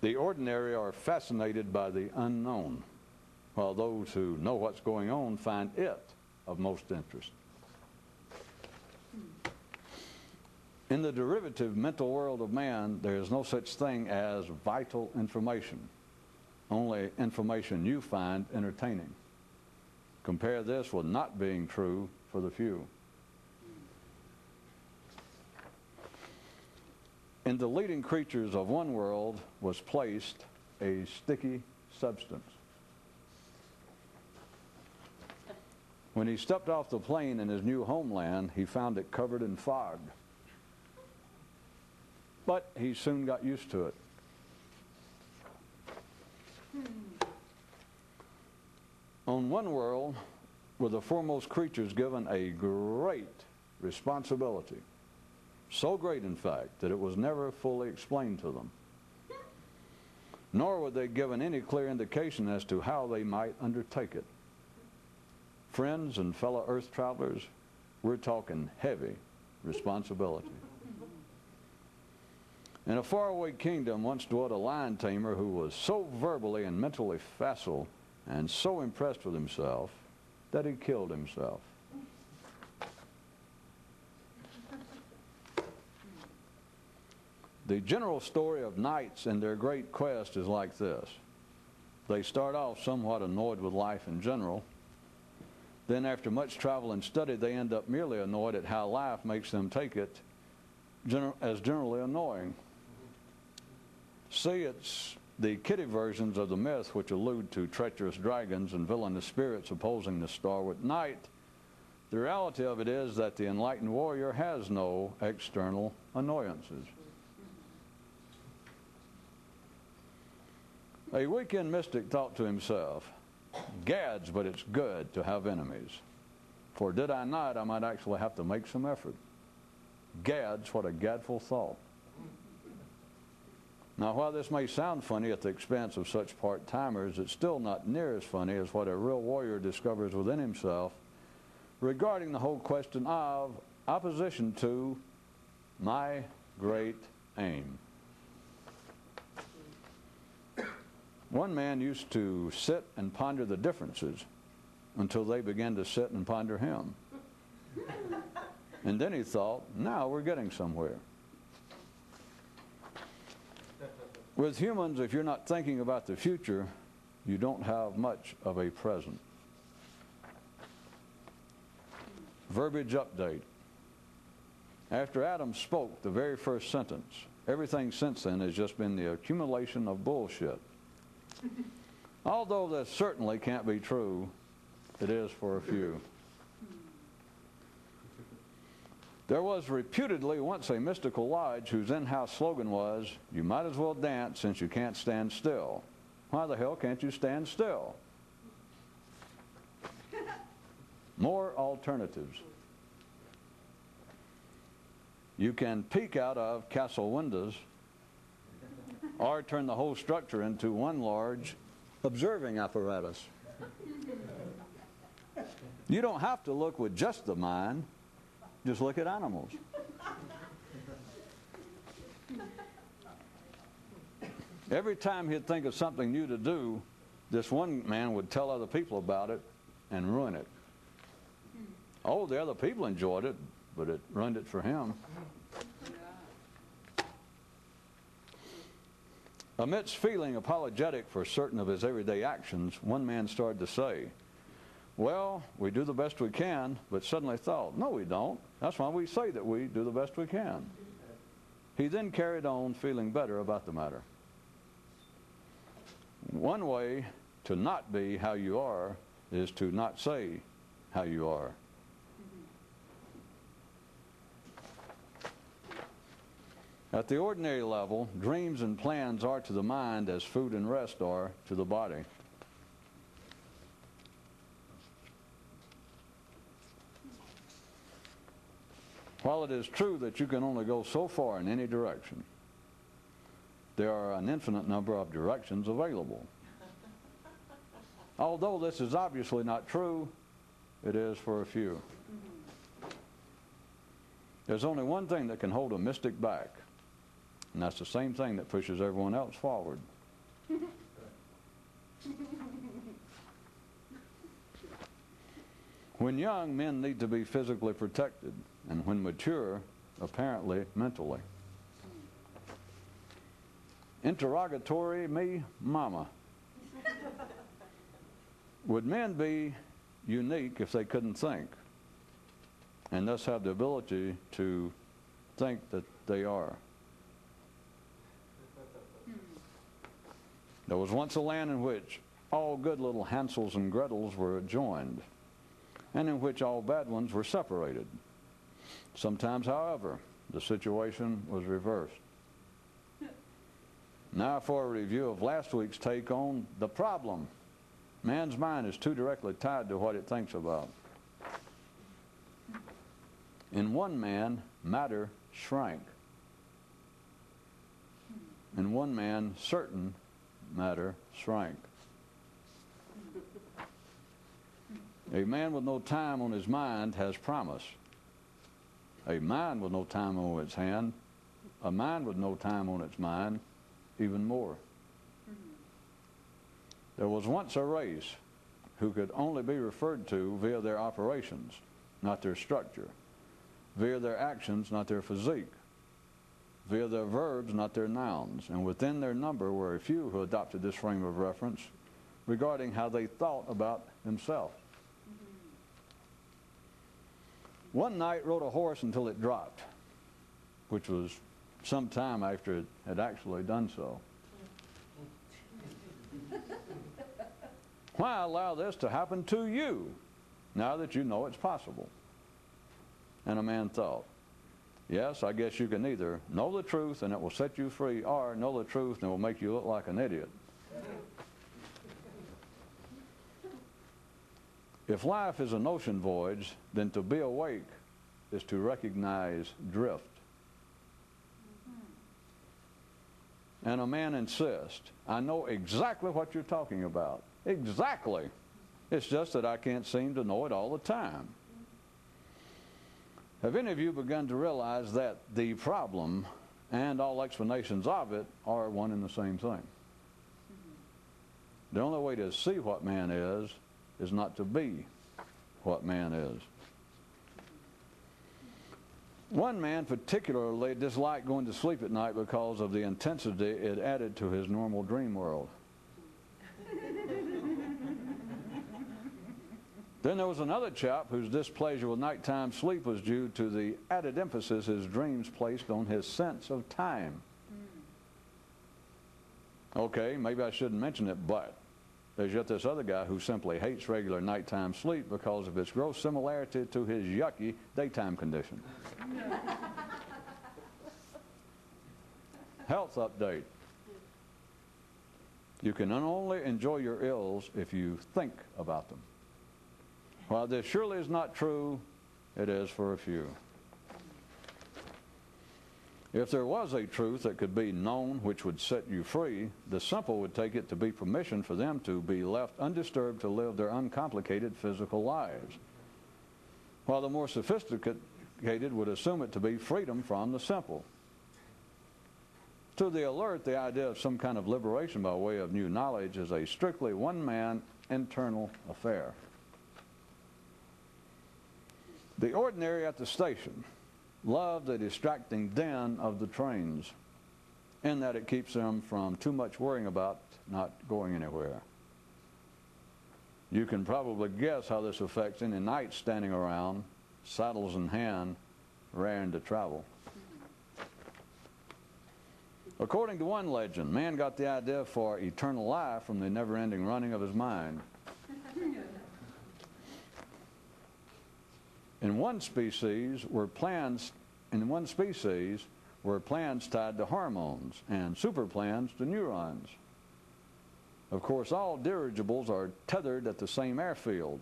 The ordinary are fascinated by the unknown, while those who know what's going on find it of most interest. In the derivative mental world of man, there is no such thing as vital information, only information you find entertaining. Compare this with not being true for the few. In the leading creatures of one world was placed a sticky substance. When he stepped off the plane in his new homeland, he found it covered in fog. But he soon got used to it. On one world were the foremost creatures given a great responsibility. So great, in fact, that it was never fully explained to them. Nor were they given any clear indication as to how they might undertake it. Friends and fellow earth travelers, we're talking heavy responsibility. In a faraway kingdom once dwelt a lion tamer who was so verbally and mentally facile and so impressed with himself that he killed himself. The general story of knights and their great quest is like this. They start off somewhat annoyed with life in general. Then after much travel and study, they end up merely annoyed at how life makes them take it as generally annoying. See, it's the kiddie versions of the myth which allude to treacherous dragons and villainous spirits opposing the stalwart knight. The reality of it is that the enlightened warrior has no external annoyances. A weekend mystic thought to himself, "Gads, but it's good to have enemies. For did I not, I might actually have to make some effort." Gads, what a gadful thought. Now, while this may sound funny at the expense of such part-timers, it's still not near as funny as what a real warrior discovers within himself regarding the whole question of opposition to my great aim. One man used to sit and ponder the differences until they began to sit and ponder him. And then he thought, now we're getting somewhere. With humans, if you're not thinking about the future, you don't have much of a present. Verbiage update. After Adam spoke the very first sentence, everything since then has just been the accumulation of bullshit. Although that certainly can't be true, it is for a few. There was reputedly once a mystical lodge whose in-house slogan was, "You might as well dance since you can't stand still." Why the hell can't you stand still? More alternatives. You can peek out of castle windows or turn the whole structure into one large observing apparatus. You don't have to look with just the mind, just look at animals. Every time he'd think of something new to do, this one man would tell other people about it and ruin it. Oh, the other people enjoyed it, but it ruined it for him. Amidst feeling apologetic for certain of his everyday actions, one man started to say, "Well, we do the best we can," but suddenly thought, "No, we don't. That's why we say that we do the best we can." He then carried on feeling better about the matter. One way to not be how you are is to not say how you are. At the ordinary level, dreams and plans are to the mind as food and rest are to the body. While it is true that you can only go so far in any direction, there are an infinite number of directions available. Although this is obviously not true, it is for a few. There's only one thing that can hold a mystic back, and that's the same thing that pushes everyone else forward. When young, men need to be physically protected, and when mature, apparently mentally. Interrogatory me, mama. Would men be unique if they couldn't think, and thus have the ability to think that they are? There was once a land in which all good little Hansels and Gretels were joined, and in which all bad ones were separated. Sometimes, however, the situation was reversed. Now for a review of last week's take on the problem. Man's mind is too directly tied to what it thinks about. In one man, matter shrank. In one man, certain matter shrank. A man with no time on his mind has promise. A mind with no time on its hand, a mind with no time on its mind, even more. There was once a race who could only be referred to via their operations, not their structure, via their actions, not their physique, via their verbs, not their nouns, and within their number were a few who adopted this frame of reference regarding how they thought about themselves. One knight rode a horse until it dropped, which was some time after it had actually done so. Why allow this to happen to you now that you know it's possible? And a man thought, yes, I guess you can either know the truth and it will set you free, or know the truth and it will make you look like an idiot. If life is an ocean voyage, then to be awake is to recognize drift. And a man insists, I know exactly what you're talking about. Exactly. It's just that I can't seem to know it all the time. Have any of you begun to realize that the problem and all explanations of it are one and the same thing? The only way to see what man is not to be what man is. One man particularly disliked going to sleep at night because of the intensity it added to his normal dream world. Then there was another chap whose displeasure with nighttime sleep was due to the added emphasis his dreams placed on his sense of time. Okay, maybe I shouldn't mention it, but there's yet this other guy who simply hates regular nighttime sleep because of its gross similarity to his yucky daytime condition. Health update. You can only enjoy your ills if you think about them. While this surely is not true, it is for a few. If there was a truth that could be known which would set you free, the simple would take it to be permission for them to be left undisturbed to live their uncomplicated physical lives, while the more sophisticated would assume it to be freedom from the simple. To the alert, the idea of some kind of liberation by way of new knowledge is a strictly one-man internal affair. The ordinary at the station love the distracting din of the trains, in that it keeps them from too much worrying about not going anywhere. You can probably guess how this affects any knight standing around, saddles in hand, raring to travel. According to one legend, man got the idea for eternal life from the never-ending running of his mind. In one species were plans tied to hormones and super plans to neurons. Of course, all dirigibles are tethered at the same airfield.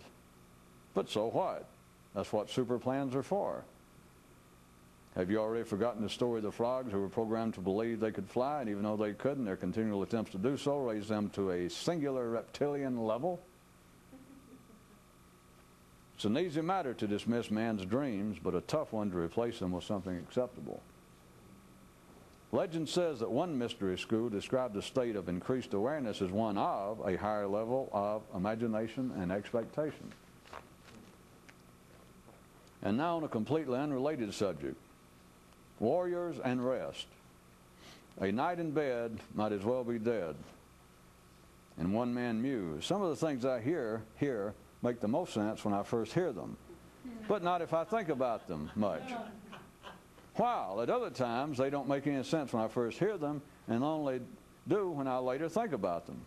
But so what? That's what super plans are for. Have you already forgotten the story of the frogs who were programmed to believe they could fly, and even though they couldn't, their continual attempts to do so raised them to a singular reptilian level? It's an easy matter to dismiss man's dreams, but a tough one to replace them with something acceptable. Legend says that one mystery school described the state of increased awareness as one of a higher level of imagination and expectation. And now on a completely unrelated subject, warriors and rest. A night in bed might as well be dead. And one man mused. Some of the things I hear here make the most sense when I first hear them, but not if I think about them much. While at other times they don't make any sense when I first hear them and only do when I later think about them.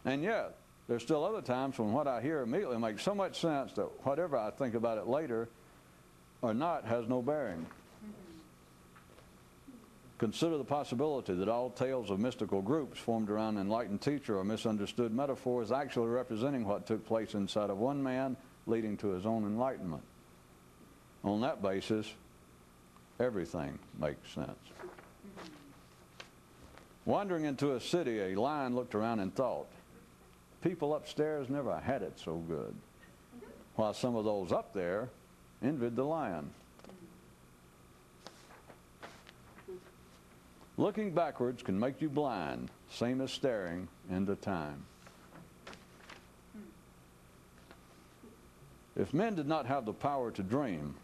And yet, there's still other times when what I hear immediately makes so much sense that whatever I think about it later or not has no bearing. Consider the possibility that all tales of mystical groups formed around an enlightened teacher or misunderstood metaphors actually representing what took place inside of one man, leading to his own enlightenment. On that basis, everything makes sense. Wandering into a city, a lion looked around and thought, people upstairs never had it so good, while some of those up there envied the lion. Looking backwards can make you blind, same as staring into time. If men did not have the power to dream,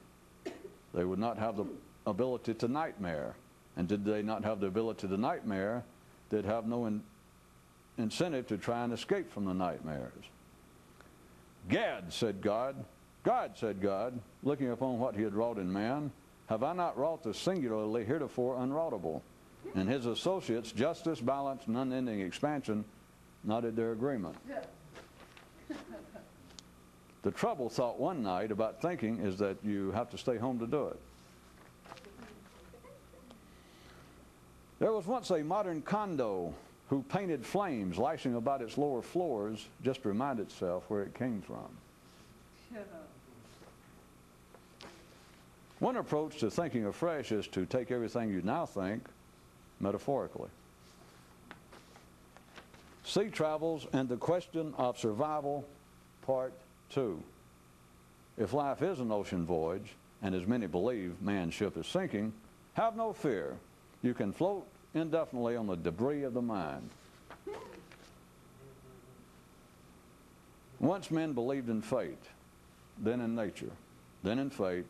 they would not have the ability to nightmare. And did they not have the ability to nightmare, they'd have no incentive to try and escape from the nightmares. Gad, said God. God, said God, looking upon what he had wrought in man, have I not wrought the singularly heretofore unwroughtable? And his associates, justice, balance, and unending expansion, nodded their agreement. The trouble, thought one night, about thinking is that you have to stay home to do it. There was once a modern condo who painted flames lashing about its lower floors just to remind itself where it came from. One approach to thinking afresh is to take everything you now think metaphorically. Sea Travels and the Question of Survival, Part 2. If life is an ocean voyage, and as many believe man's ship is sinking, have no fear. You can float indefinitely on the debris of the mind. Once men believed in fate, then in nature, then in fate,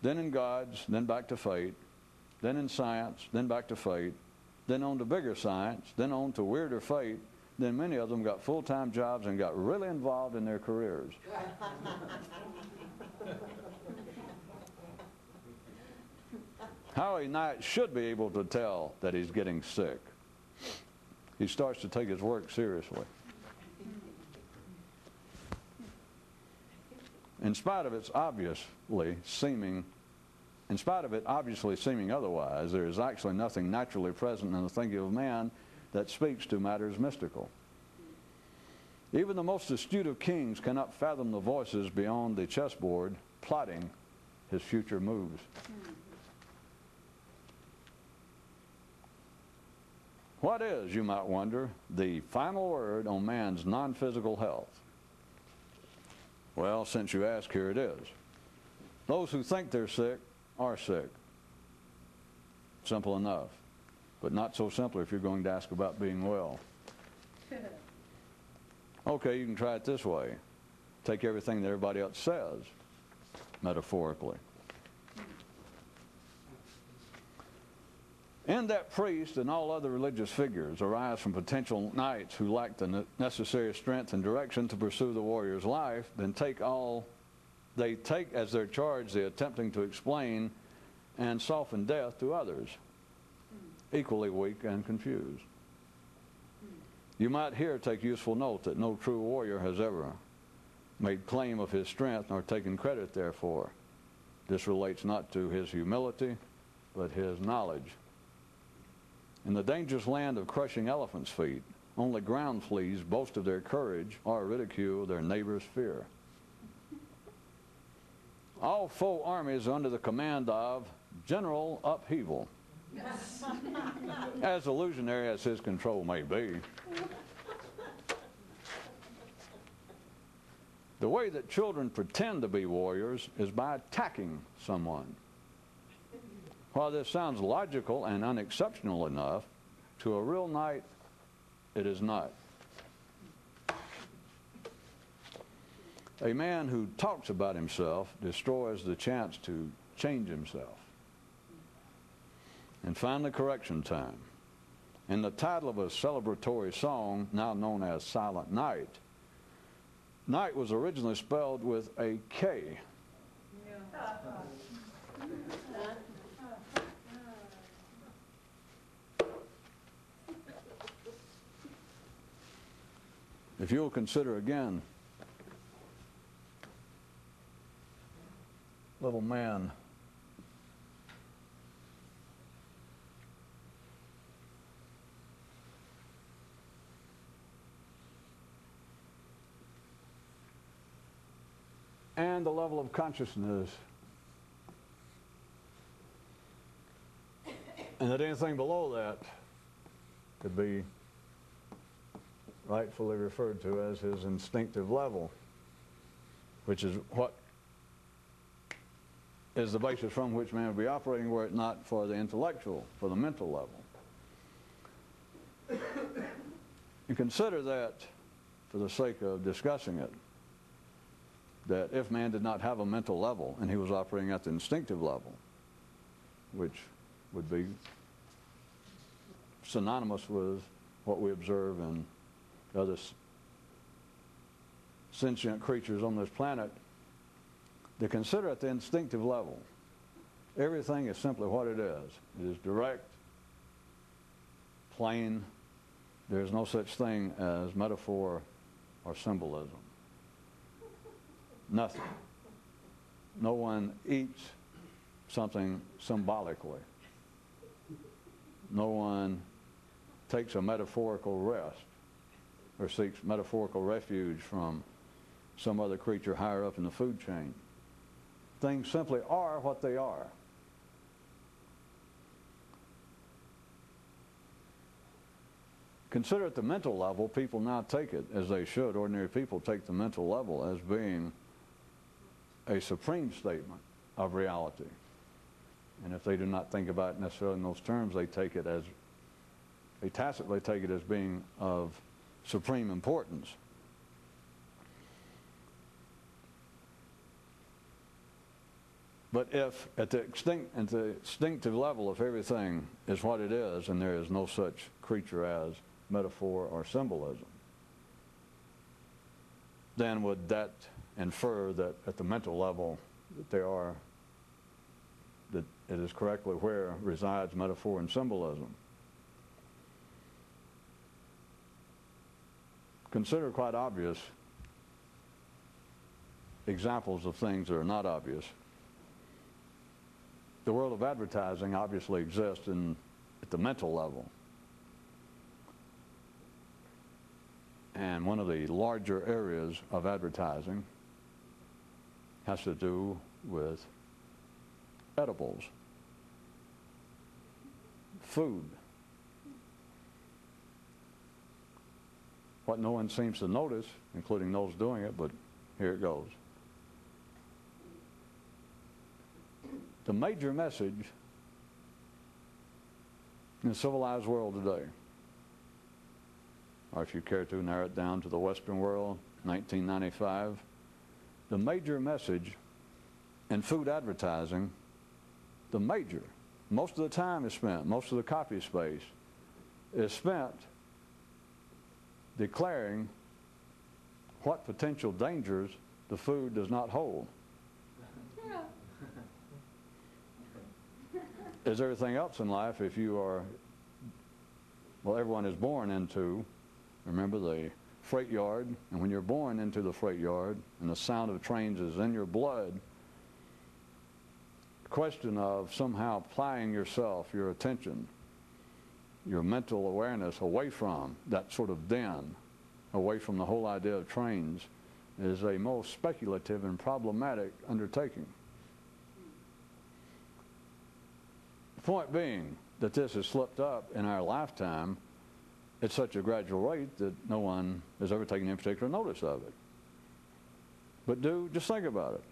then in gods, then back to fate, then in science, then back to fate, then on to bigger science, then on to weirder fate. Then many of them got full-time jobs and got really involved in their careers. How a knight should be able to tell that he's getting sick. He starts to take his work seriously. In spite of it obviously seeming otherwise, there is actually nothing naturally present in the thinking of man that speaks to matters mystical. Even the most astute of kings cannot fathom the voices beyond the chessboard plotting his future moves. What is, you might wonder, the final word on man's non-physical health? Well, since you ask, here it is. Those who think they're sick are sick. Simple enough. But not so simple if you're going to ask about being well. Okay, you can try it this way. Take everything that everybody else says, metaphorically. In that priest and all other religious figures arise from potential knights who lack the necessary strength and direction to pursue the warrior's life, then they take as their charge the attempting to explain and soften death to others, equally weak and confused. You might here take useful note that no true warrior has ever made claim of his strength nor taken credit therefor. This relates not to his humility, but his knowledge. In the dangerous land of crushing elephants' feet, only ground fleas boast of their courage or ridicule their neighbor's fear. All foe armies are under the command of General Upheaval, as illusionary as his control may be. The way that children pretend to be warriors is by attacking someone. While this sounds logical and unexceptional enough, to a real knight, it is not. A man who talks about himself destroys the chance to change himself. And finally, correction time. In the title of a celebratory song, now known as Silent Night, night was originally spelled with a K. If you'll consider again, little man, and the level of consciousness, and that anything below that could be rightfully referred to as his instinctive level, which is what is the basis from which man would be operating were it not for the intellectual, for the mental level. You consider that, for the sake of discussing it, that if man did not have a mental level and he was operating at the instinctive level, which would be synonymous with what we observe in other sentient creatures on this planet, to consider at the instinctive level, everything is simply what it is. It is direct, plain. There is no such thing as metaphor or symbolism. Nothing. No one eats something symbolically. No one takes a metaphorical rest or seeks metaphorical refuge from some other creature higher up in the food chain. Things simply are what they are. Consider at the mental level, people now take it, as they should, ordinary people take the mental level as being a supreme statement of reality. And if they do not think about it necessarily in those terms, they tacitly take it as being of supreme importance. But if at the instinctive level, if everything is what it is and there is no such creature as metaphor or symbolism, then would that infer that at the mental level that it is correctly where resides metaphor and symbolism? Consider quite obvious examples of things that are not obvious. The world of advertising obviously exists at the mental level. And one of the larger areas of advertising has to do with edibles, food. What no one seems to notice, including those doing it, but here it goes. The major message in the civilized world today, or if you care to narrow it down to the Western world, 1995, the major message in food advertising, most of the time is spent, most of the copy space is spent declaring what potential dangers the food does not hold. As everything else in life, if you are, well, everyone is born into, remember, the freight yard, and when you're born into the freight yard and the sound of trains is in your blood, the question of somehow applying yourself, your attention, your mental awareness away from that sort of den, away from the whole idea of trains, is a most speculative and problematic undertaking. The point being that this has slipped up in our lifetime at such a gradual rate that no one has ever taken any particular notice of it. But just think about it.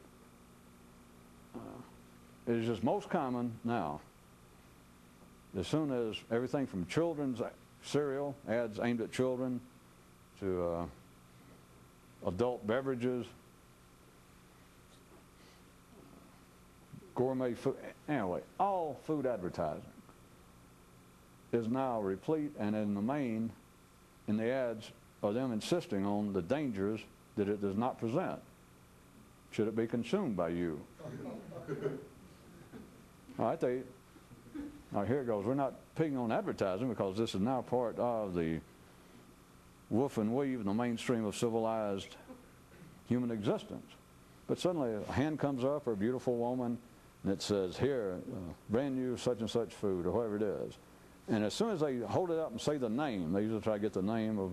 It is just most common now as soon as everything from children's cereal, ads aimed at children, to adult beverages, gourmet food, anyway, all food advertising is now replete, and in the main, in the ads, are them insisting on the dangers that it does not present. Should it be consumed by you? All right, all right, here it goes. We're not picking on advertising because this is now part of the woof and weave in the mainstream of civilized human existence. But suddenly a hand comes up, or a beautiful woman, and it says, here, brand new such and such food, or whatever it is. And as soon as they hold it up and say the name, they usually try to get the name of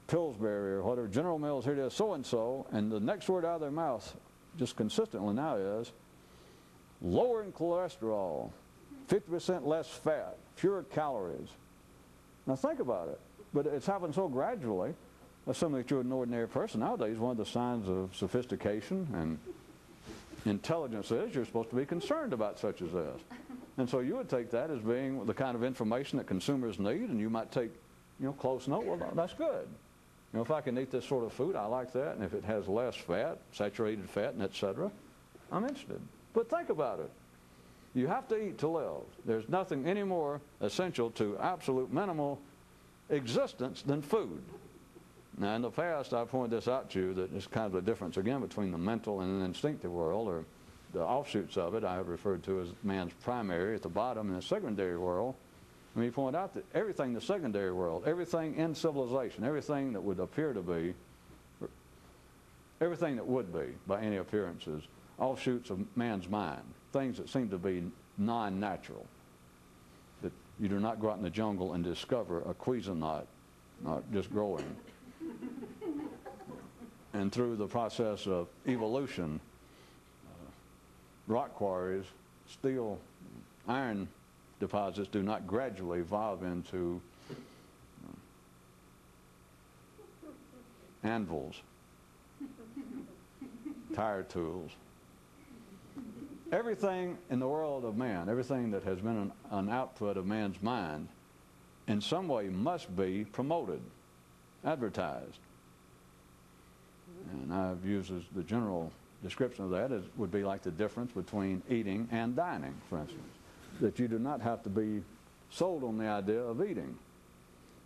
Pillsbury or whatever, General Mills, here it is, so-and-so, and the next word out of their mouth, just consistently now, is lower in cholesterol, 50% less fat, fewer calories. Now think about it. But it's happened so gradually, assuming that you're an ordinary person nowadays, one of the signs of sophistication and intelligence is you're supposed to be concerned about such as this. And so you would take that as being the kind of information that consumers need, and you might take, close note, well, that's good. If I can eat this sort of food, I like that, and if it has less fat, saturated fat, and et cetera, I'm interested. But think about it. You have to eat to live. There's nothing any more essential to absolute minimal existence than food. Now, in the past, I pointed this out to you, that there's kind of a difference, again, between the mental and the instinctive world, or the offshoots of it I have referred to as man's primary at the bottom, and the secondary world. Let me point out that everything in the secondary world, everything in civilization, everything that would appear to be, everything that would be, by any appearances, offshoots of man's mind, things that seem to be non-natural, that you do not go out in the jungle and discover a Cuisinart just growing. And through the process of evolution, rock quarries, steel, iron deposits do not gradually evolve into anvils, tire tools. Everything in the world of man, everything that has been an output of man's mind, in some way must be promoted, advertised. And I've used as the general description of that would be like the difference between eating and dining, for instance. That you do not have to be sold on the idea of eating,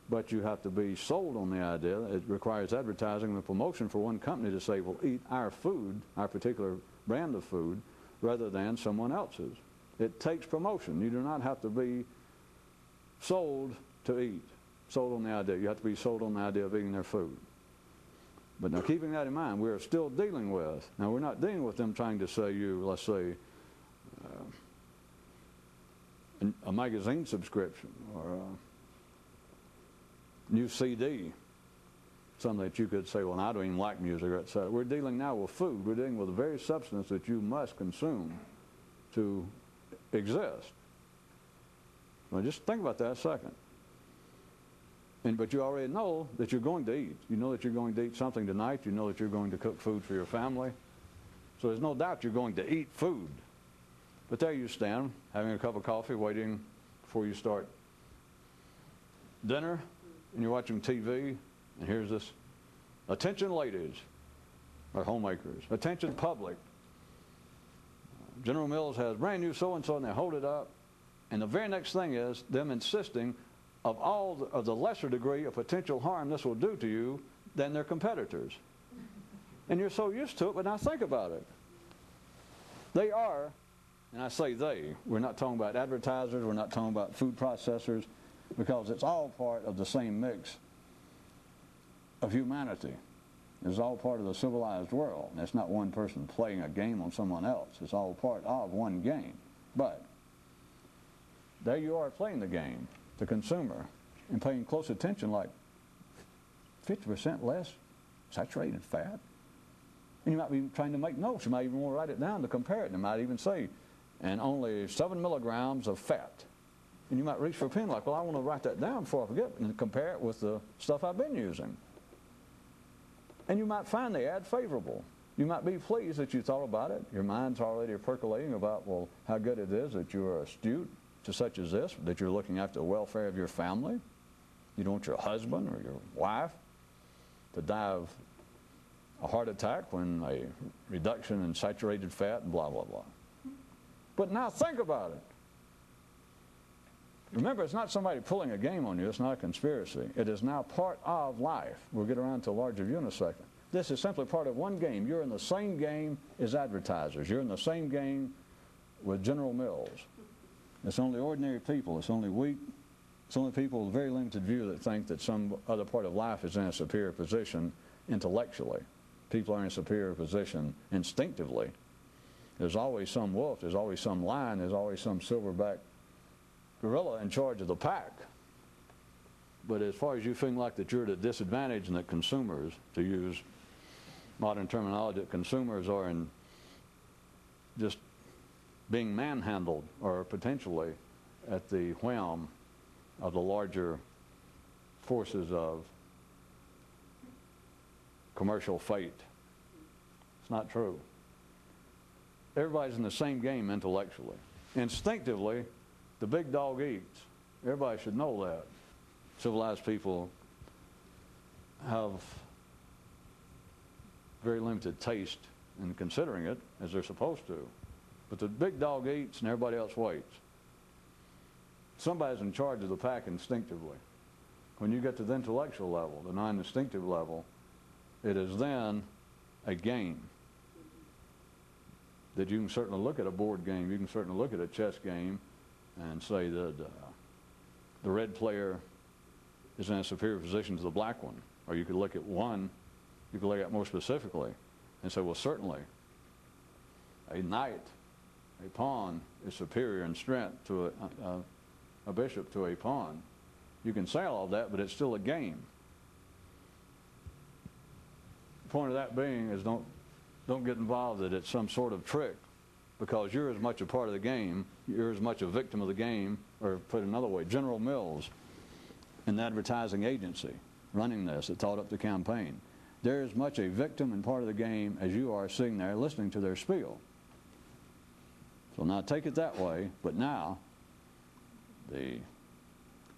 but you have to be sold on the idea. It requires advertising and promotion for one company to say, well, eat our food, our particular brand of food, rather than someone else's. It takes promotion. You do not have to be sold to eat, sold on the idea. You have to be sold on the idea of eating their food. But now, keeping that in mind, we're still dealing with, now we're not dealing with them trying to sell you, let's say, a magazine subscription or a new CD, something that you could say, well, I don't even like music, or etc. We're dealing now with food. We're dealing with the very substance that you must consume to exist. Well, just think about that a second. But you already know that you're going to eat. You know that you're going to eat something tonight. You know that you're going to cook food for your family. So there's no doubt you're going to eat food. But there you stand, having a cup of coffee, waiting before you start dinner, and you're watching TV, and here's this, attention ladies, or homemakers, attention public. General Mills has brand new so-and-so, and they hold it up, and the very next thing is them insisting of all of the lesser degree of potential harm this will do to you than their competitors. And you're so used to it, but now think about it. They are, and I say they, we're not talking about advertisers, we're not talking about food processors, because it's all part of the same mix of humanity. It's all part of the civilized world. And it's not one person playing a game on someone else. It's all part of one game. But there you are playing the game, the consumer, and paying close attention, like 50% less saturated fat. And you might be trying to make notes. You might even want to write it down to compare it. And it might even say, and only 7 milligrams of fat. And you might reach for a pen like, well, I want to write that down before I forget, and compare it with the stuff I've been using. And you might find the ad favorable. You might be pleased that you thought about it. Your mind's already percolating about, well, how good it is that you're astute to such as this, that you're looking after the welfare of your family. You don't want your husband or your wife to die of a heart attack when a reduction in saturated fat and blah, blah, blah. But now think about it. Remember, it's not somebody pulling a game on you. It's not a conspiracy. It is now part of life. We'll get around to a larger view in a second. This is simply part of one game. You're in the same game as advertisers. You're in the same game with General Mills. It's only ordinary people. It's only weak. It's only people with a very limited view that think that some other part of life is in a superior position intellectually. People are in a superior position instinctively. There's always some wolf. There's always some lion. There's always some silverback gorilla in charge of the pack. But as far as you feel like that you're at a disadvantage and that consumers, to use modern terminology, that consumers are in just being manhandled or potentially at the whim of the larger forces of commercial fate. It's not true. Everybody's in the same game intellectually. Instinctively, the big dog eats. Everybody should know that. Civilized people have very limited taste in considering it as they're supposed to. But the big dog eats and everybody else waits. Somebody's in charge of the pack instinctively. When you get to the intellectual level, the non-instinctive level, it is then a game. That you can certainly look at a board game, you can certainly look at a chess game and say that the red player is in a superior position to the black one. Or you could look at one, you could look at more specifically and say, well, certainly a knight, a pawn is superior in strength to a bishop to a pawn. You can say all that, but it's still a game. The point of that being is don't get involved that it's some sort of trick, because you're as much a part of the game, you're as much a victim of the game, or put another way, General Mills, an advertising agency running this that thought up the campaign. They're as much a victim and part of the game as you are sitting there listening to their spiel. So now take it that way, but now the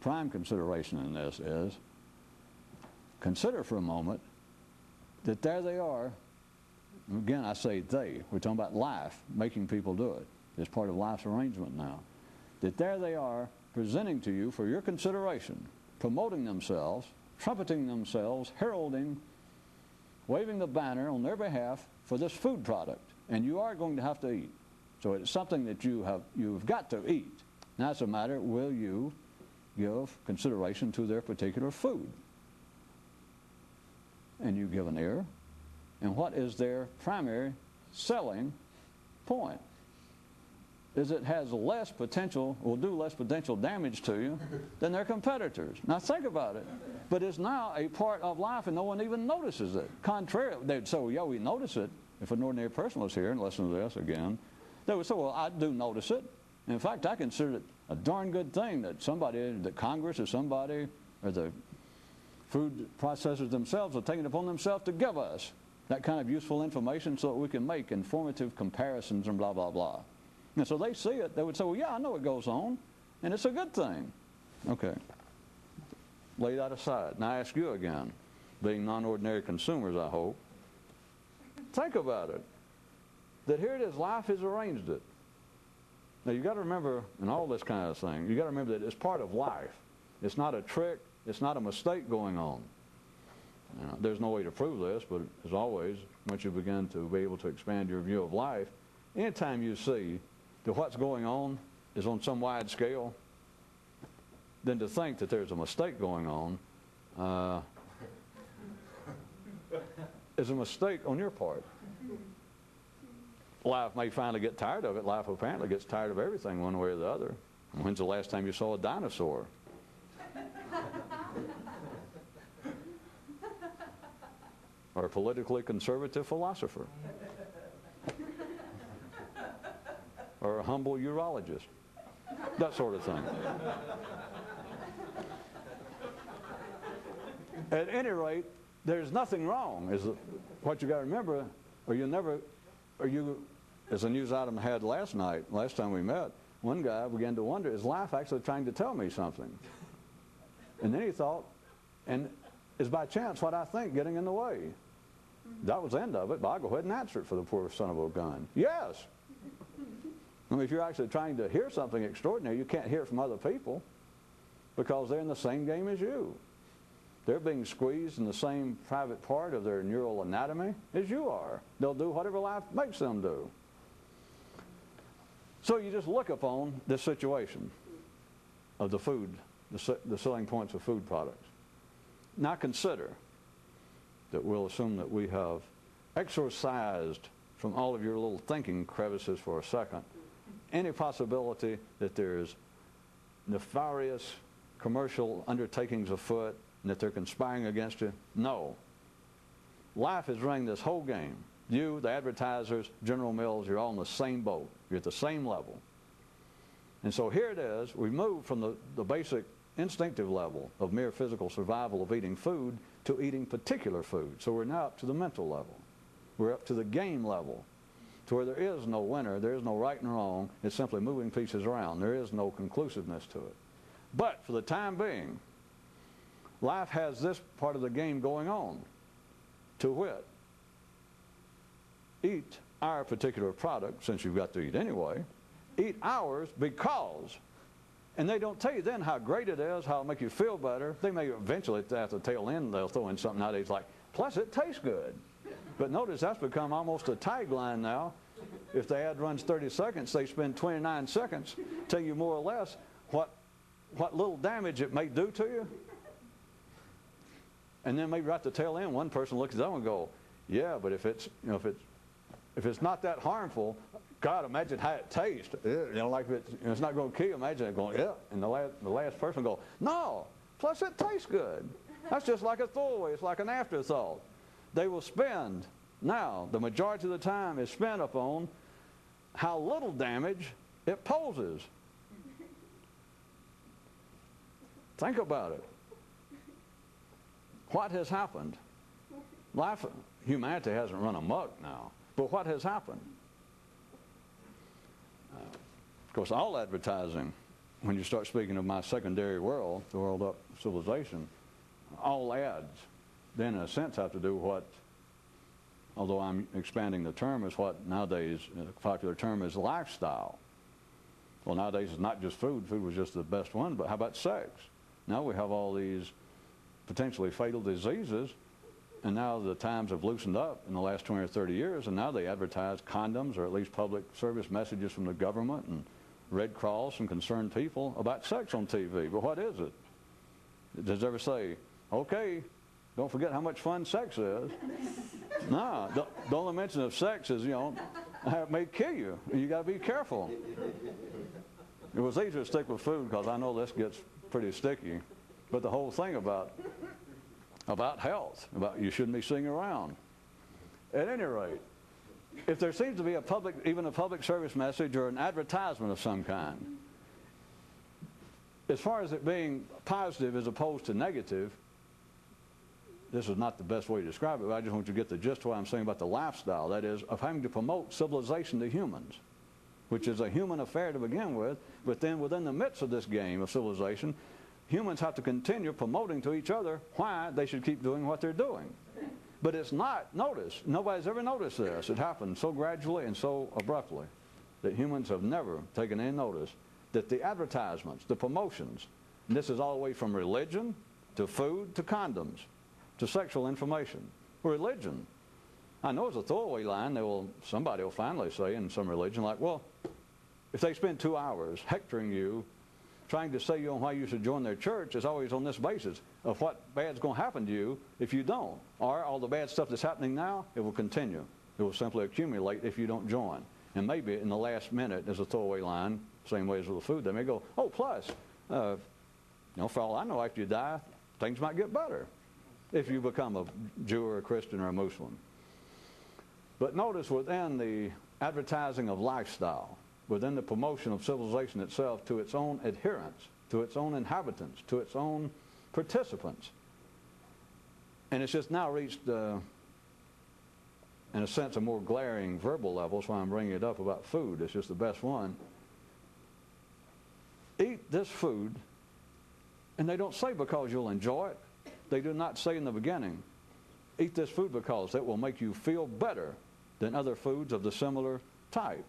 prime consideration in this is, consider for a moment that there they are. Again, I say they. We're talking about life, making people do it. It's part of life's arrangement now. That there they are presenting to you for your consideration, promoting themselves, trumpeting themselves, heralding, waving the banner on their behalf for this food product. And you are going to have to eat. So it's something that you've got to eat. Now it's a matter, will you give consideration to their particular food? And you give an ear. And what is their primary selling point? Is it has less potential, will do less potential damage to you than their competitors. Now think about it. But it's now a part of life and no one even notices it. Contrary, they'd say, well, yeah, we notice it. If an ordinary person was here and listened to this again, they would say, well, I do notice it. In fact, I consider it a darn good thing that somebody, that Congress or somebody, or the food processors themselves are taking it upon themselves to give us that kind of useful information so that we can make informative comparisons and blah, blah, blah. And so they see it, they would say, well, yeah, I know it goes on, and it's a good thing. Okay. Lay that aside. Now I ask you again, being non-ordinary consumers, I hope, think about it. That here it is, life has arranged it. Now you've got to remember, in all this kind of thing, you've got to remember that it's part of life. It's not a trick, it's not a mistake going on. There's no way to prove this, but as always, once you begin to be able to expand your view of life, anytime you see that what's going on is on some wide scale, then to think that there's a mistake going on is a mistake on your part. Life may finally get tired of it. Life apparently gets tired of everything one way or the other. When's the last time you saw a dinosaur? Or a politically conservative philosopher? Or a humble urologist? That sort of thing. At any rate, there's nothing wrong. Is what you got to remember, or you, as a news item I had last time we met, one guy began to wonder, is life actually trying to tell me something? And then he thought, and is by chance what I think getting in the way? That was the end of it, but I'll go ahead and answer it for the poor son of a gun. Yes. I mean, if you're actually trying to hear something extraordinary, you can't hear it from other people because they're in the same game as you. They're being squeezed in the same private part of their neural anatomy as you are. They'll do whatever life makes them do. So you just look upon this situation of the food, the selling points of food products. Now consider that we'll assume that we have exorcised from all of your little thinking crevices for a second any possibility that there's nefarious commercial undertakings afoot and that they're conspiring against you. No. Life is running this whole game. You, the advertisers, General Mills, you're all in the same boat. You're at the same level. And so here it is. We move from the basic instinctive level of mere physical survival of eating food to eating particular food. So we're now up to the mental level. We're up to the game level, to where there is no winner, there is no right and wrong. It's simply moving pieces around. There is no conclusiveness to it. But for the time being, life has this part of the game going on, to wit, eat our particular product, since you've got to eat anyway, eat ours because, and they don't tell you then how great it is, how it'll make you feel better. They may eventually, at the tail end, they'll throw in something nowadays like, plus it tastes good. But notice that's become almost a tagline now. If the ad runs 30 seconds, they spend 29 seconds telling you more or less what little damage it may do to you. And then maybe right at the tail end, one person looks at that one and go, yeah, but if it's, you know, if it's not that harmful, God, imagine how it tastes. You know, like if it's not going to kill you, imagine it going, yeah. And the last person will go, no, plus it tastes good. That's just like a throwaway. It's like an afterthought. They will spend, now, the majority of the time is spent upon how little damage it poses. Think about it. What has happened? Humanity hasn't run amok now, but what has happened? Of course, all advertising, when you start speaking of my secondary world, the world up civilization, all ads then in a sense have to do what, although I'm expanding the term, is what nowadays a popular term is lifestyle. Well, nowadays it's not just food. Food was just the best one, but how about sex? Now we have all these potentially fatal diseases, and now the times have loosened up in the last 20 or 30 years, and now they advertise condoms, or at least public service messages from the government and Red Cross and concerned people about sex on TV. But what is it? Does it ever say, okay, don't forget how much fun sex is? No, the only mention of sex is, you know, it may kill you. You got to be careful. It was easier to stick with food because I know this gets pretty sticky. But the whole thing about health, about you shouldn't be sitting around. At any rate, if there seems to be even a public service message or an advertisement of some kind, as far as it being positive as opposed to negative, this is not the best way to describe it, but I just want you to get the gist of what I'm saying about the lifestyle, that is, of having to promote civilization to humans, which is a human affair to begin with, but then within the midst of this game of civilization, humans have to continue promoting to each other why they should keep doing what they're doing. But it's not noticed. Nobody's ever noticed this. It happened so gradually and so abruptly that humans have never taken any notice that the advertisements, the promotions, and this is all the way from religion to food to condoms to sexual information. Religion. I know it's a throwaway line. Somebody will finally say in some religion, like, well, if they spend 2 hours hectoring you, trying to say you on why you should join their church, is always on this basis of what bad's going to happen to you if you don't. Or all the bad stuff that's happening now, it will continue. It will simply accumulate if you don't join. And maybe in the last minute, as a throwaway line, same way as with the food, they may go, oh, plus, you know, for all I know, after you die, things might get better if you become a Jew or a Christian or a Muslim. But notice within the advertising of lifestyle, within the promotion of civilization itself to its own adherents, to its own inhabitants, to its own participants. And it's just now reached, in a sense, a more glaring verbal level, so I'm bringing it up about food. It's just the best one. this food, and they don't say because you'll enjoy it. They do not say in the beginning, eat this food because it will make you feel better than other foods of the similar type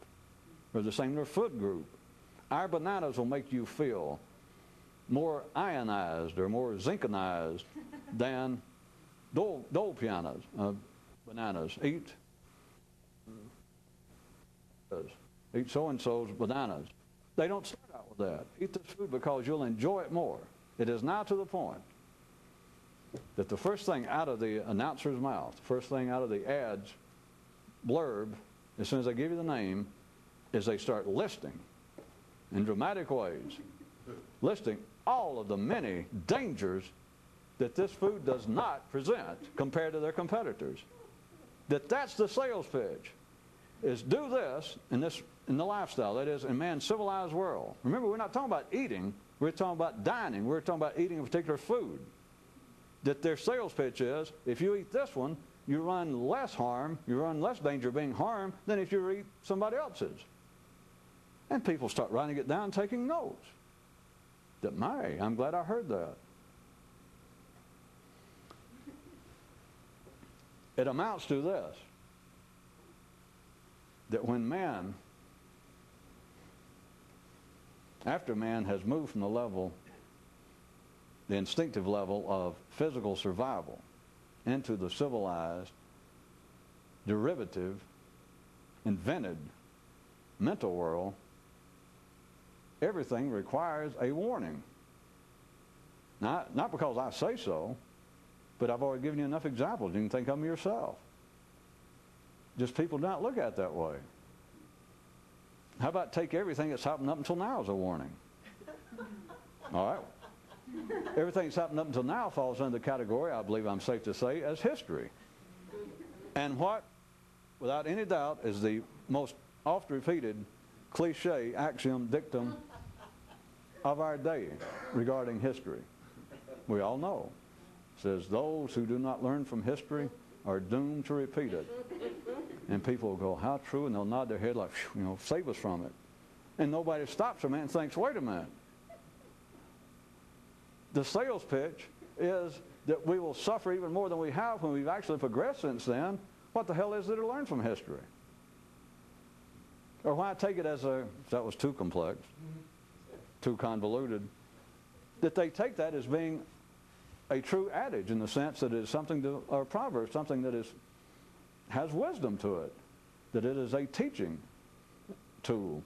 or the similar food group. Our bananas will make you feel more ionized or more zinconized than dole pianas, bananas. Eat so-and-so's bananas. They don't start out with that. Eat this food because you'll enjoy it more. It is now to the point that the first thing out of the announcer's mouth, the first thing out of the ad's blurb, as soon as they give you the name, is they start listing in dramatic ways, listing all of the many dangers that this food does not present compared to their competitors. That's the sales pitch, is do this in the lifestyle, that is, in man's civilized world. Remember, we're not talking about eating, we're talking about dining, we're talking about eating a particular food. That their sales pitch is, if you eat this one, you run less harm, you run less danger of being harmed than if you eat somebody else's. And people start writing it down, taking notes. That, my, I'm glad I heard that. It amounts to this, that when man, after man has moved from the instinctive level of physical survival into the civilized, derivative, invented mental world, everything requires a warning. Not because I say so, but I've already given you enough examples. You can think of them yourself. Just people do not look at it that way. How about take everything that's happened up until now as a warning? All right. Everything that's happened up until now falls under the category, I believe I'm safe to say, as history. And what, without any doubt, is the most oft-repeated cliche, axiom, dictum of our day regarding history. We all know. It says, those who do not learn from history are doomed to repeat it. And people will go, how true? And they'll nod their head like, save us from it. And nobody stops a minute and thinks, wait a minute. The sales pitch is that we will suffer even more than we have when we've actually progressed since then. What the hell is there to learn from history? Or why take it as that was too complex, too convoluted, that they take that as being a true adage in the sense that it is something or a proverb, something that has wisdom to it, that it is a teaching tool,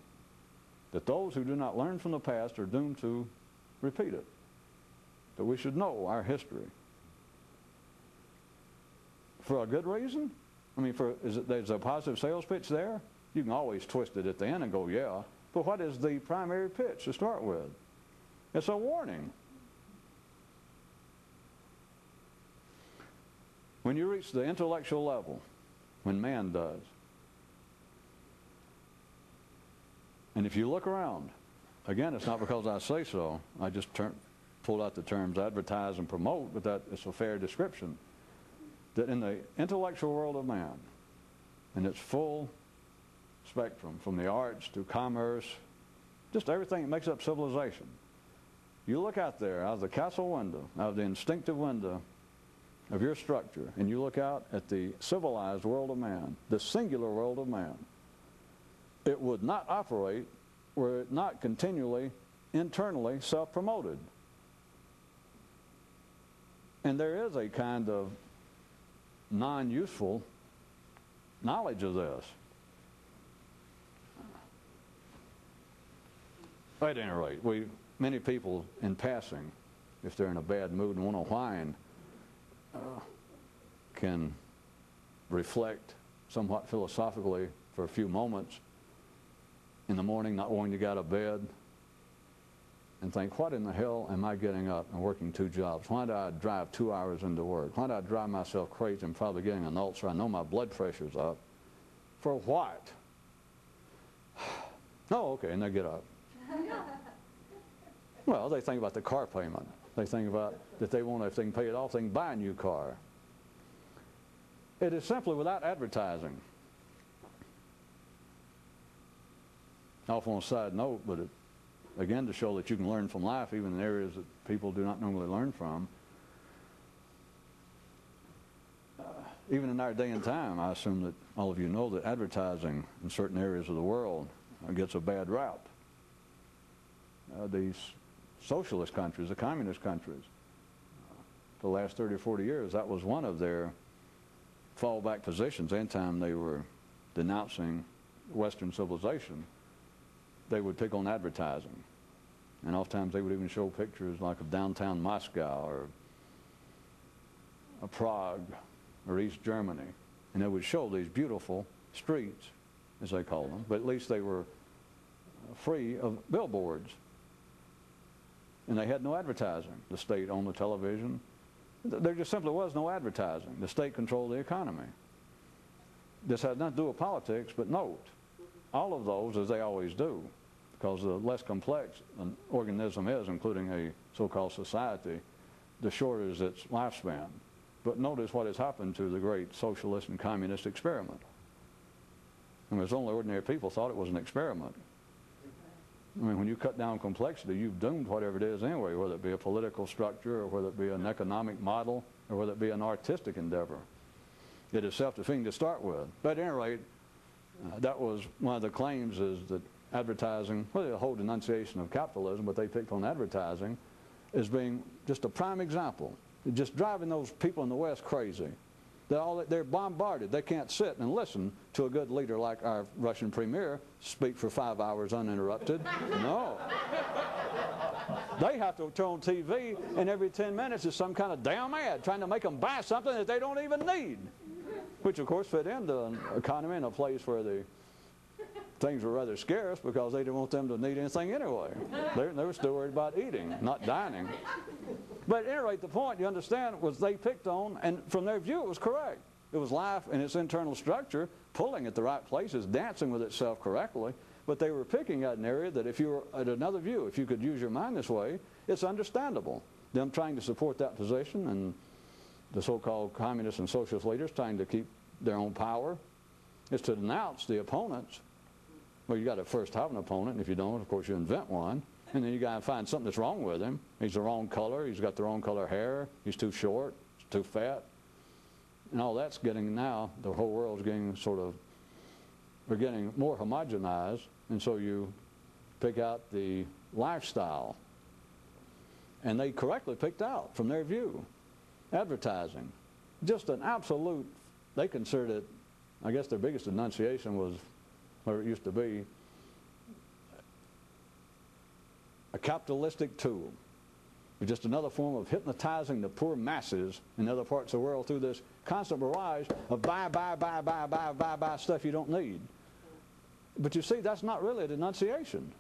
that those who do not learn from the past are doomed to repeat it, that we should know our history. For a good reason? I mean, there's a positive sales pitch there? You can always twist it at the end and go, yeah. But what is the primary pitch to start with? It's a warning. When you reach the intellectual level, when man does, and if you look around, again, it's not because I say so, I just pulled out the terms advertise and promote, but that it's a fair description, that in the intellectual world of man, in its full spectrum, from the arts to commerce, just everything that makes up civilization, you look out there, out of the castle window, out of the instinctive window of your structure, and you look out at the civilized world of man, the singular world of man, it would not operate were it not continually, internally self-promoted. And there is a kind of non-useful knowledge of this. At any rate, many people in passing, if they're in a bad mood and want to whine, can reflect somewhat philosophically for a few moments in the morning, not wanting to get out of bed, and think, what in the hell am I getting up and working 2 jobs? Why do I drive 2 hours into work? Why do I drive myself crazy and probably getting an ulcer? I know my blood pressure's up. For what? Oh, okay, and they get up. Well, they think about the car payment. They think about that they want, if they can pay it off, they can buy a new car. It is simply without advertising. Off on a side note, but again, to show that you can learn from life, even in areas that people do not normally learn from. Even in our day and time, I assume that all of you know that advertising in certain areas of the world gets a bad rap. These socialist countries, the communist countries, for the last 30 or 40 years, that was one of their fallback positions. Anytime they were denouncing Western civilization, they would pick on advertising. And oftentimes they would even show pictures like of downtown Moscow or Prague or East Germany. And they would show these beautiful streets, as they call them, but at least they were free of billboards. And they had no advertising. The state owned the television. There just simply was no advertising. The state controlled the economy. This had nothing to do with politics, but note, all of those, as they always do, because the less complex an organism is, including a so-called society, the shorter is its lifespan. But notice what has happened to the great socialist and communist experiment. And it's only ordinary people thought it was an experiment. I mean, when you cut down complexity, you've doomed whatever it is anyway, whether it be a political structure or whether it be an economic model or whether it be an artistic endeavor. It is self-defeating to start with. But at any rate, that was one of the claims, is that advertising, well, the whole denunciation of capitalism, but they picked on advertising as being just a prime example. Just driving those people in the West crazy. They're bombarded. They can't sit and listen to a good leader like our Russian premier speak for 5 hours uninterrupted. No. They have to turn on TV, and every 10 minutes is some kind of damn ad trying to make them buy something that they don't even need, which of course fit into an economy in a place where the things were rather scarce because they didn't want them to need anything anyway. They were still worried about eating, not dining. But at any rate, the point, you understand, was they picked on, and from their view it was correct. It was life in its internal structure, pulling at the right places, dancing with itself correctly. But they were picking at an area that if you were at another view, if you could use your mind this way, it's understandable. Them trying to support that position, and the so-called communist and socialist leaders trying to keep their own power, is to denounce the opponents. Well, you got to first have an opponent, and if you don't, of course, you invent one. And then you got to find something that's wrong with him. He's the wrong color. He's got the wrong color hair. He's too short. He's too fat. And all that's getting now, the whole world's getting we're getting more homogenized. And so you pick out the lifestyle. And they correctly picked out, from their view, advertising. Just an absolute, they considered it, I guess their biggest denunciation was where it used to be, a capitalistic tool. It's just another form of hypnotizing the poor masses in other parts of the world through this constant barrage of buy stuff you don't need. But you see, that's not really a denunciation.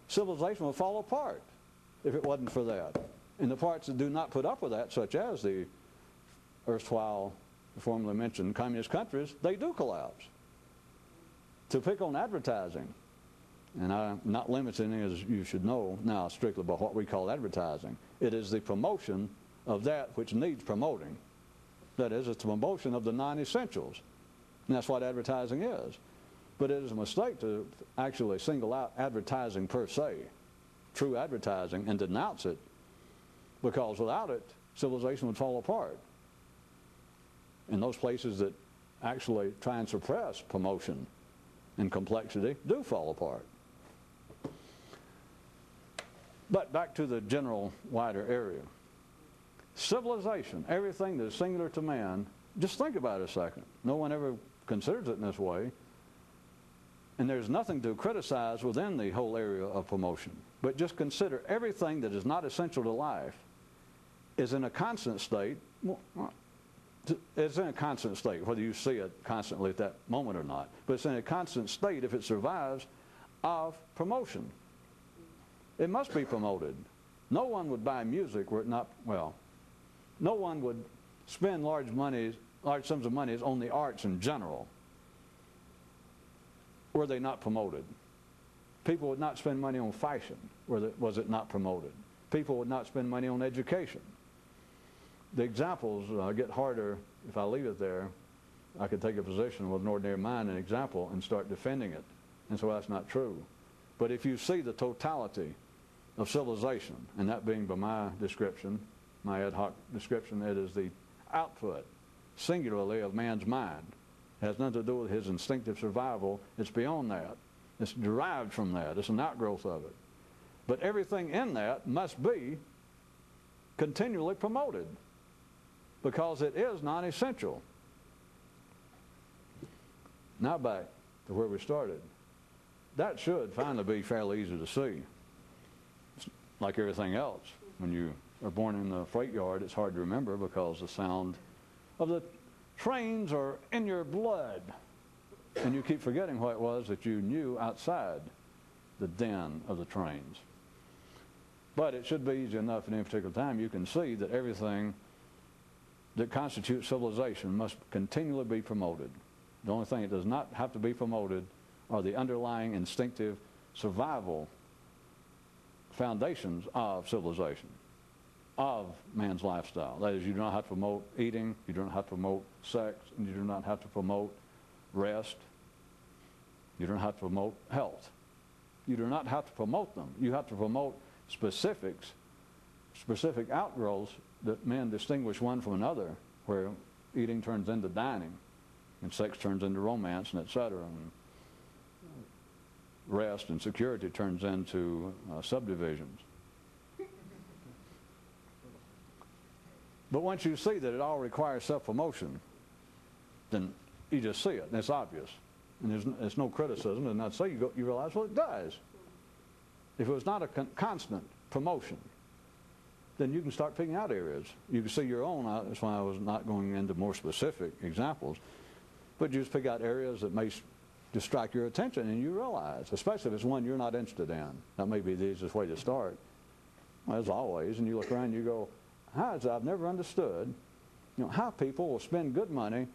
Civilization will fall apart if it wasn't for that. And the parts that do not put up with that, such as the erstwhile, formerly mentioned communist countries, they do collapse. To pick on advertising, and I'm not limiting, as you should know now, strictly by what we call advertising. It is the promotion of that which needs promoting. That is, it's the promotion of the non-essentials. And that's what advertising is. But it is a mistake to actually single out advertising per se, true advertising, and denounce it, because without it, civilization would fall apart. And those places that actually try and suppress promotion and complexity do fall apart. But back to the general wider area. Civilization, everything that is singular to man, just think about it a second. No one ever considers it in this way. And there's nothing to criticize within the whole area of promotion. But just consider everything that is not essential to life is in a constant state. It's in a constant state, whether you see it constantly at that moment or not. But it's in a constant state, if it survives, of promotion. It must be promoted. No one would buy music were it not, well, no one would spend large sums of money on the arts in general were they not promoted. People would not spend money on fashion was it not promoted. People would not spend money on education. The examples get harder if I leave it there. I could take a position with an ordinary mind, an example, and start defending it. And so that's not true. But if you see the totality of civilization, and that being by my description, my ad hoc description, it is the output, singularly, of man's mind. It has nothing to do with his instinctive survival. It's beyond that. It's derived from that. It's an outgrowth of it. But everything in that must be continually promoted because it is non-essential. Now back to where we started. That should finally be fairly easy to see. It's like everything else. When you are born in the freight yard, it's hard to remember because the sound of the trains are in your blood. And you keep forgetting what it was that you knew outside the den of the trains. But it should be easy enough at any particular time. You can see that everything that constitutes civilization must continually be promoted. The only thing that does not have to be promoted are the underlying instinctive survival foundations of civilization, of man's lifestyle. That is, you do not have to promote eating, you do not have to promote sex, and you do not have to promote rest. You don't have to promote health. You do not have to promote them. You have to promote specific outgrowths that men distinguish one from another, where eating turns into dining, and sex turns into romance, and etc. And rest and security turns into subdivisions. But once you see that it all requires self-promotion, then you just see it, and it's obvious. And there's no criticism, and I'd say you realize, well, it does. If it was not a constant promotion, then you can start picking out areas. You can see your own. That's why I was not going into more specific examples. But you just pick out areas that may distract your attention, and you realize, especially if it's one you're not interested in, that may be the easiest way to start. Well, as always, and you look around and you go, how is it I've never understood, how people will spend good money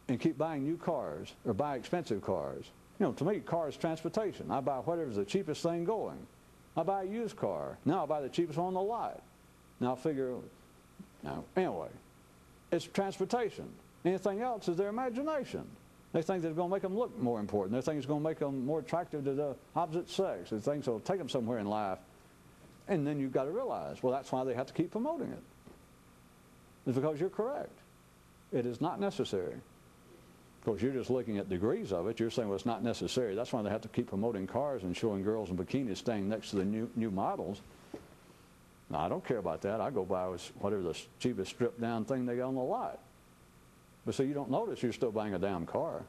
and keep buying new cars or buy expensive cars. To me, car is transportation. I buy whatever's the cheapest thing going. I buy a used car. Now I buy the cheapest one on the lot. Now anyway, it's transportation. Anything else is their imagination. They think that it's going to make them look more important. They think it's going to make them more attractive to the opposite sex. They think it'll take them somewhere in life. And then you've got to realize, well, that's why they have to keep promoting it. It's because you're correct. It is not necessary. Of course, you're just looking at degrees of it. You're saying, well, it's not necessary. That's why they have to keep promoting cars and showing girls in bikinis staying next to the new models. Now, I don't care about that. I go buy whatever the cheapest stripped-down thing they got on the lot. But so you don't notice you're still buying a damn car.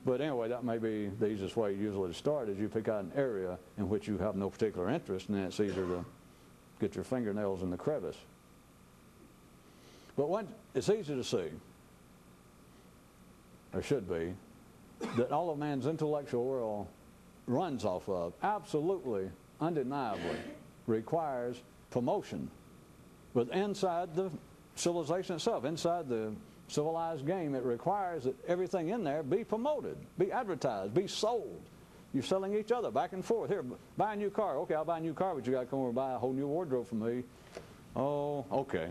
But anyway, that may be the easiest way usually to start, is you pick out an area in which you have no particular interest, and then it's easier to get your fingernails in the crevice. But it's easy to see, or should be, that all of man's intellectual world runs off of, absolutely, undeniably, requires promotion. But inside the civilization itself, inside the civilized game, it requires that everything in there be promoted, be advertised, be sold. You're selling each other back and forth. Here, buy a new car. Okay, I'll buy a new car, but you got to come over and buy a whole new wardrobe for me. Oh, okay.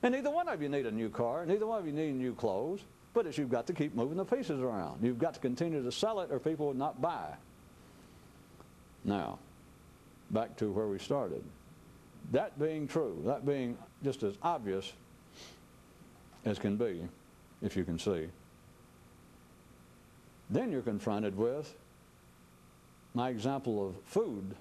And neither one of you need a new car. Neither one of you need new clothes. But you've got to keep moving the pieces around. You've got to continue to sell it, or people will not buy. Now, back to where we started. That being true, that being just as obvious as can be, if you can see, then you're confronted with my example of food.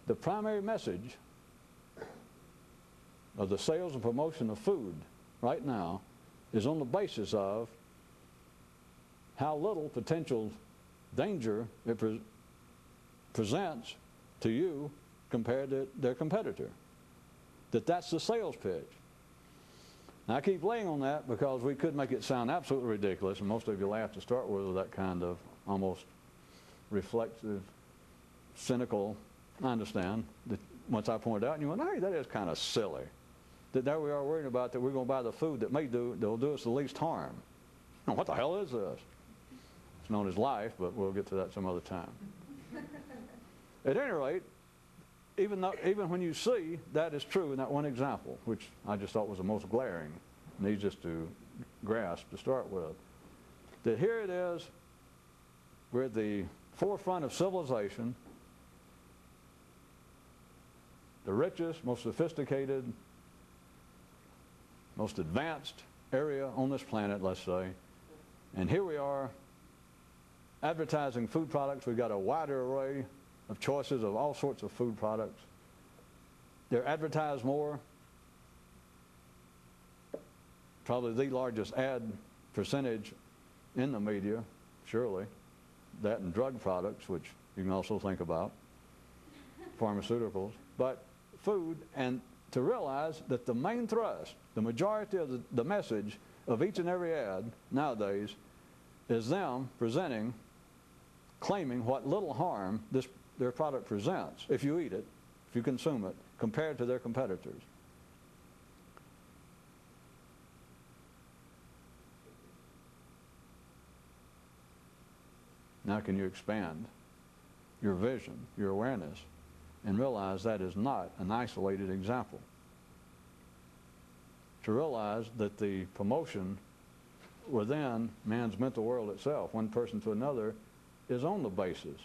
The primary message of the sales and promotion of food right now is on the basis of how little potential danger it presents to you compared to their competitor. That's the sales pitch. Now, I keep laying on that because we could make it sound absolutely ridiculous, and most of you laugh to start with that kind of almost reflexive, cynical, I understand, that once I pointed out, and you went, hey, that is kind of silly. That there we are worrying about that we're going to buy the food that'll do us the least harm. Now, what the hell is this? It's known as life, but we'll get to that some other time. At any rate, even when you see that is true in that one example, which I just thought was the most glaring and easiest to grasp to start with, that here it is, We're at the forefront of civilization, the richest, most sophisticated, most advanced area on this planet, let's say. And here we are advertising food products. We've got a wider array of choices of all sorts of food products. They're advertised more. Probably the largest ad percentage in the media, surely. That and drug products, which you can also think about, pharmaceuticals. But food, and to realize that the main thrust, the majority of the message of each and every ad nowadays is them presenting, claiming what little harm their product presents if you eat it, if you consume it, compared to their competitors. Now can you expand your vision, your awareness, and realize that is not an isolated example? To realize that the promotion within man's mental world itself, one person to another, is on the basis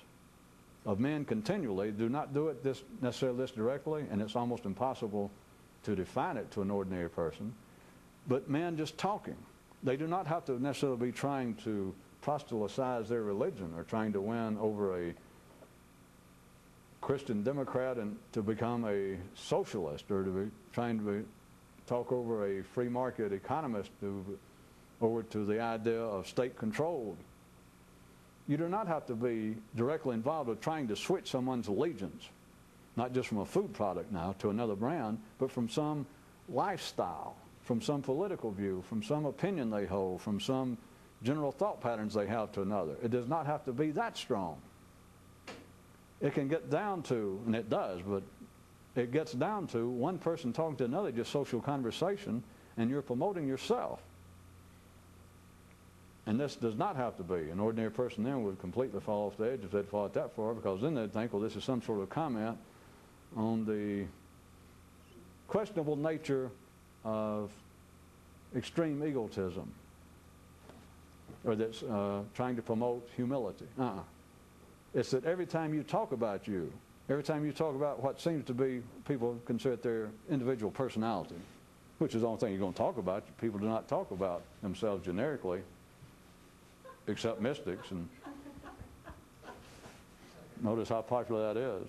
of men continually do not do it necessarily this directly, and it's almost impossible to define it to an ordinary person, but men just talking. They do not have to necessarily be trying to proselytize their religion or trying to win over a Christian Democrat and to become a socialist, or to be trying to talk over a free market economist over to the idea of state-controlled. You do not have to be directly involved with trying to switch someone's allegiance, not just from a food product now to another brand, but from some lifestyle, from some political view, from some opinion they hold, from some general thought patterns they have to another. It does not have to be that strong. It can get down to, and it does, but it gets down to one person talking to another, just social conversation, and you're promoting yourself. And this does not have to be. An ordinary person then would completely fall off the edge if they'd followed that far, because then they'd think, well, this is some sort of comment on the questionable nature of extreme egotism, or that's trying to promote humility. It's that every time you talk about you, every time you talk about what seems to be, people consider their individual personality, which is the only thing you're going to talk about. People do not talk about themselves generically, except mystics, and notice how popular that is.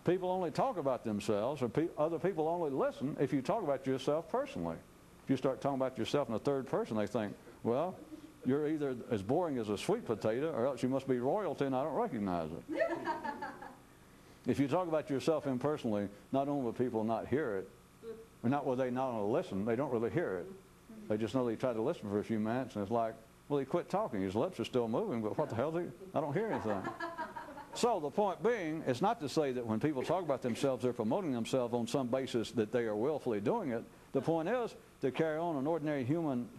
People only talk about themselves, or other people only listen if you talk about yourself personally. If you start talking about yourself in the third person, they think, well, you're either as boring as a sweet potato, or else you must be royalty and I don't recognize it. If you talk about yourself impersonally, not only will people not hear it, or not will they not only listen, they don't really hear it. They just know they try to listen for a few minutes, and it's like, well, he quit talking. His lips are still moving, but what the hell is he? I don't hear anything. So the point being, it's not to say that when people talk about themselves, they're promoting themselves on some basis that they are willfully doing it. The point is to carry on an ordinary human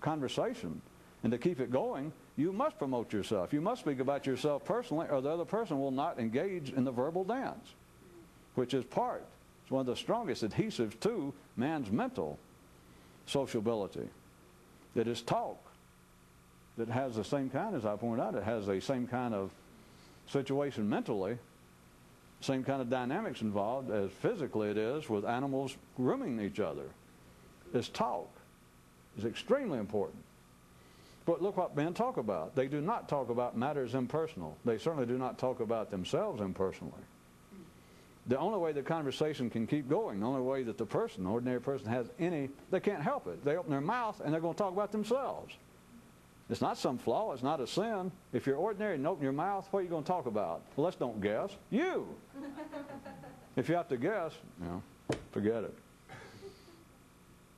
conversation, and to keep it going, you must promote yourself. You must speak about yourself personally, or the other person will not engage in the verbal dance, which is it's one of the strongest adhesives to man's mental sociability. That is talk. That has the same kind, as I pointed out, it has the same kind of situation mentally, same kind of dynamics involved as physically it is with animals grooming each other. This talk is extremely important. But look what men talk about. They do not talk about matters impersonal. They certainly do not talk about themselves impersonally. The only way the conversation can keep going, the only way that the ordinary person has they can't help it. They open their mouth and they're going to talk about themselves. It's not some flaw. It's not a sin. If you're ordinary and open your mouth, what are you going to talk about? Well, let's don't guess. You. If you have to guess, forget it.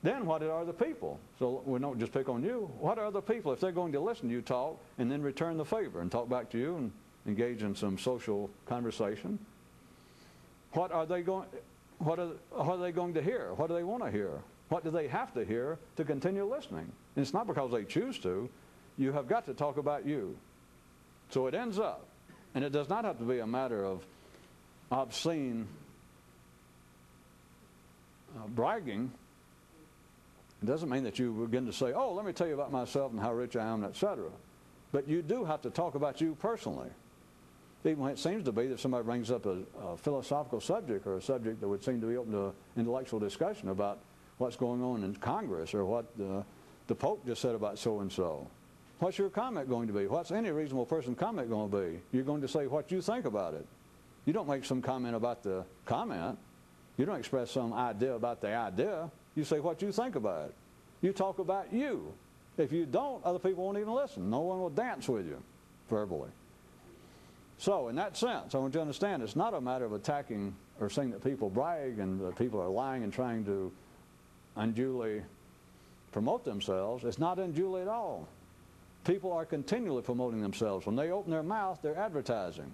Then what are the people? So we don't just pick on you. What are other people, if they're going to listen to you talk and then return the favor and talk back to you and engage in some social conversation? What are they going to hear? What do they want to hear? What do they have to hear to continue listening? And it's not because they choose to. You have got to talk about you. So it ends up, and it does not have to be a matter of obscene bragging. It doesn't mean that you begin to say, oh, let me tell you about myself and how rich I am, etc. But you do have to talk about you personally. Even when it seems to be that somebody brings up a philosophical subject or a subject that would seem to be open to intellectual discussion about what's going on in Congress or what the Pope just said about so-and-so. What's your comment going to be? What's any reasonable person's comment going to be? You're going to say what you think about it. You don't make some comment about the comment. You don't express some idea about the idea. You say what you think about it. You talk about you. If you don't, other people won't even listen. No one will dance with you verbally. So in that sense, I want you to understand it's not a matter of attacking or saying that people brag and that people are lying and trying to unduly promote themselves. It's not unduly at all. People are continually promoting themselves. When they open their mouth, they're advertising.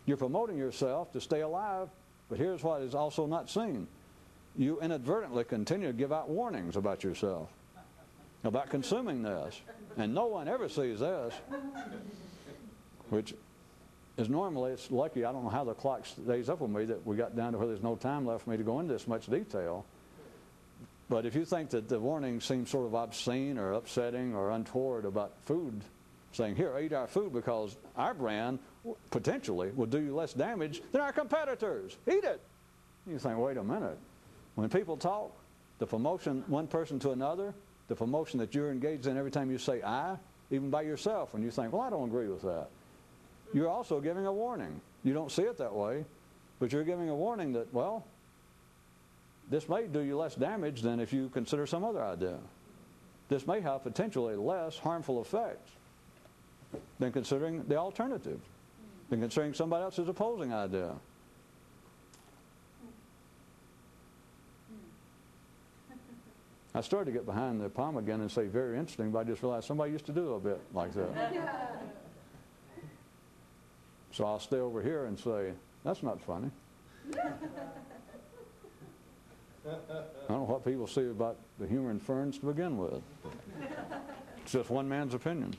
You're promoting yourself to stay alive, but here's what is also not seen. You inadvertently continue to give out warnings about yourself, about consuming this. And no one ever sees this, which is normally, it's lucky, I don't know how the clock stays up with me that we got down to where there's no time left for me to go into this much detail. But if you think that the warning seems sort of obscene or upsetting or untoward about food, saying, here, eat our food because our brand potentially will do you less damage than our competitors. Eat it. You think, wait a minute. When people talk, the promotion one person to another, the promotion that you're engaged in every time you say I, even by yourself, when you think, well, I don't agree with that, you're also giving a warning. You don't see it that way, but you're giving a warning that, well, this may do you less damage than if you consider some other idea. This may have potentially less harmful effects than considering the alternative, than considering somebody else's opposing idea. I started to get behind the palm again and say very interesting, but I just realized somebody used to do a bit like that. So I'll stay over here and say, that's not funny. I don't know what people see about the humor in ferns to begin with. It's just one man's opinion.